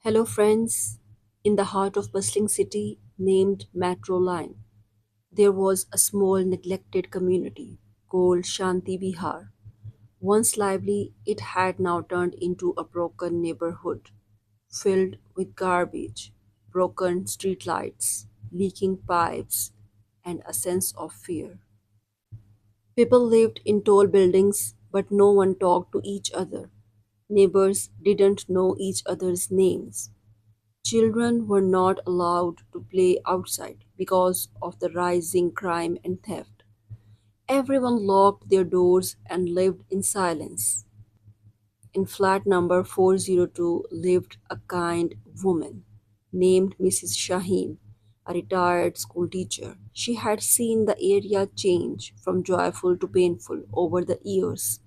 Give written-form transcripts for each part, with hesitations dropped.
Hello, friends. In the heart of bustling city named Metro Line, there was a small neglected community called Shantivihar. Once lively, it had now turned into a broken neighborhood filled with garbage, broken streetlights, leaking pipes, and a sense of fear. People lived in tall buildings, but no one talked to each other. Neighbors didn't know each other's names. Children were not allowed to play outside because of the rising crime and theft. Everyone locked their doors and lived in silence. In flat number 402 lived a kind woman named Mrs. Shaheen, a retired school teacher. She had seen the area change from joyful to painful over the years.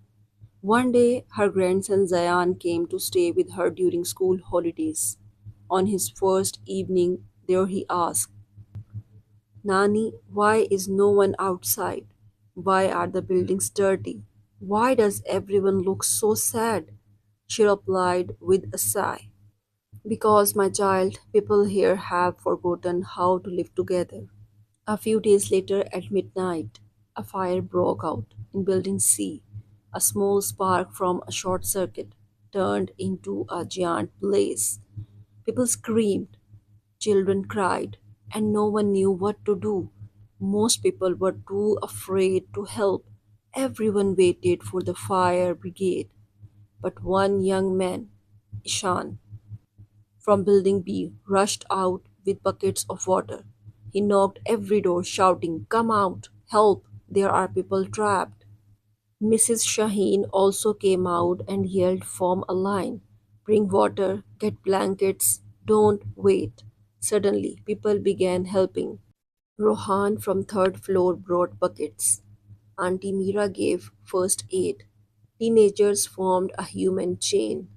One day, her grandson Zayan came to stay with her during school holidays. On his first evening there, he asked, Nani, why is no one outside? Why are the buildings dirty? Why does everyone look so sad? She replied with a sigh. Because, my child, people here have forgotten how to live together. A few days later, at midnight, a fire broke out in Building C. A small spark from a short circuit turned into a giant blaze. People screamed, children cried, and no one knew what to do. Most people were too afraid to help. Everyone waited for the fire brigade. But one young man, Ishan, from Building B, rushed out with buckets of water. He knocked every door, shouting, Come out! Help! There are people trapped. Mrs. Shaheen also came out and yelled, Form a line. Bring water, get blankets, don't wait. Suddenly, people began helping. Rohan from third floor brought buckets. Auntie Mira gave first aid. Teenagers formed a human chain.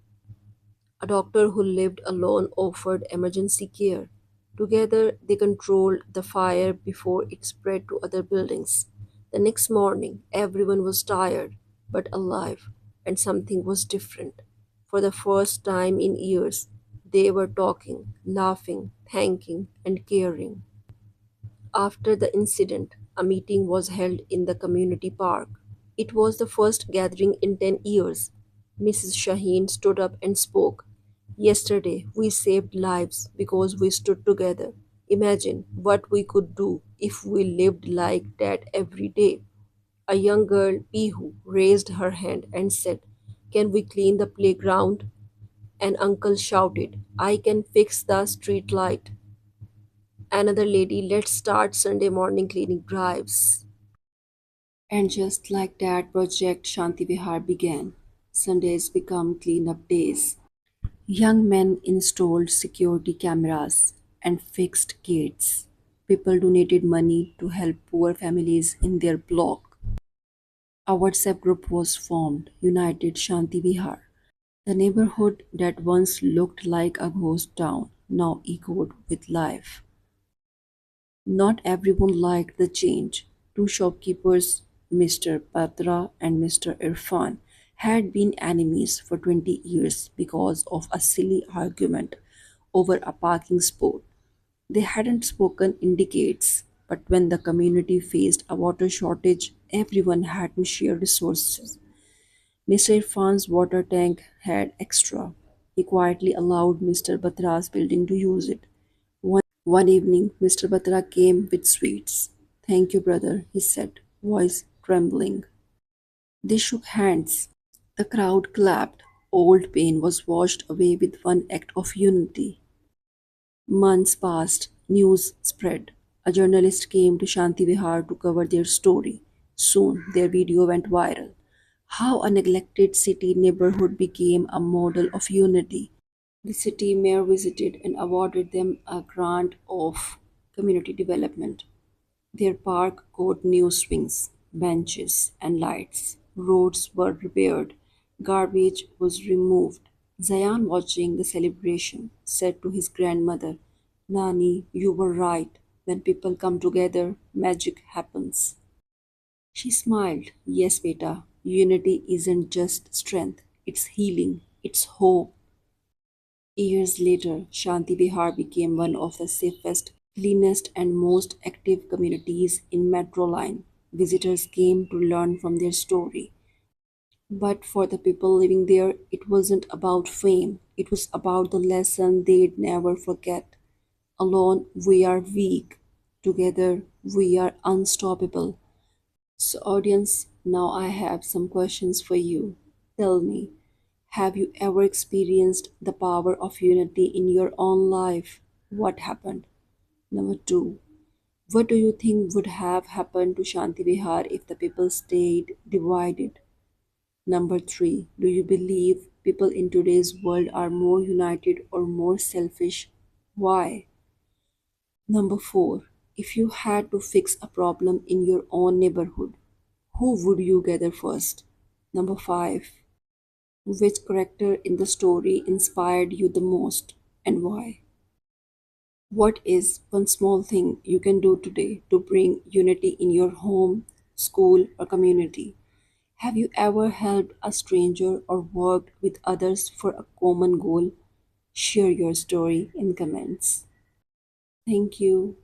A doctor who lived alone offered emergency care. Together, they controlled the fire before it spread to other buildings. The next morning, everyone was tired but alive, and something was different. For the first time in years, they were talking, laughing, thanking, and caring. After the incident, a meeting was held in the community park. It was the first gathering in 10 years. Mrs. Shaheen stood up and spoke. Yesterday, we saved lives because we stood together. Imagine what we could do if we lived like that every day. A young girl, Pihu, raised her hand and said, Can we clean the playground? An uncle shouted, I can fix the street light. Another lady, let's start Sunday morning cleaning drives. And just like that, Project Shantivihar began. Sundays become cleanup days. Young men installed security cameras and fixed gates. People donated money to help poor families in their block. A WhatsApp group was formed, United Shantivihar. The neighborhood that once looked like a ghost town now echoed with life. Not everyone liked the change. Two shopkeepers, Mr. Patra and Mr. Irfan, had been enemies for 20 years because of a silly argument over a parking spot. They hadn't spoken in decades, but when the community faced a water shortage, everyone had to share resources. Mr. Irfan's water tank had extra. He quietly allowed Mr. Batra's building to use it. One evening, Mr. Batra came with sweets. Thank you, brother, he said, voice trembling. They shook hands. The crowd clapped. Old pain was washed away with one act of unity. Months passed. News spread. A journalist came to Shantivihar to cover their story. Soon, their video went viral. How a neglected city neighborhood became a model of unity. The city mayor visited and awarded them a grant of community development. Their park got new swings, benches, and lights. Roads were repaired. Garbage was removed. Zayan, watching the celebration, said to his grandmother, Nani, you were right. When people come together, magic happens. She smiled. Yes, beta, unity isn't just strength, it's healing, it's hope. Years later, Shantivihar became one of the safest, cleanest, and most active communities in Metro Line. Visitors came to learn from their story. But for the people living there, it wasn't about fame, it was about the lesson they'd never forget. Alone, we are weak. Together, we are unstoppable. So, audience, now I have some questions for you. Tell me, have you ever experienced the power of unity in your own life? What happened? Number two, what do you think would have happened to Shanti Vihar if the people stayed divided? Number three, do you believe people in today's world are more united or more selfish? Why? Number four, if you had to fix a problem in your own neighborhood, who would you gather first? Number five, which character in the story inspired you the most and why? What is one small thing you can do today to bring unity in your home, school, or community? Have you ever helped a stranger or worked with others for a common goal? Share your story in comments. Thank you.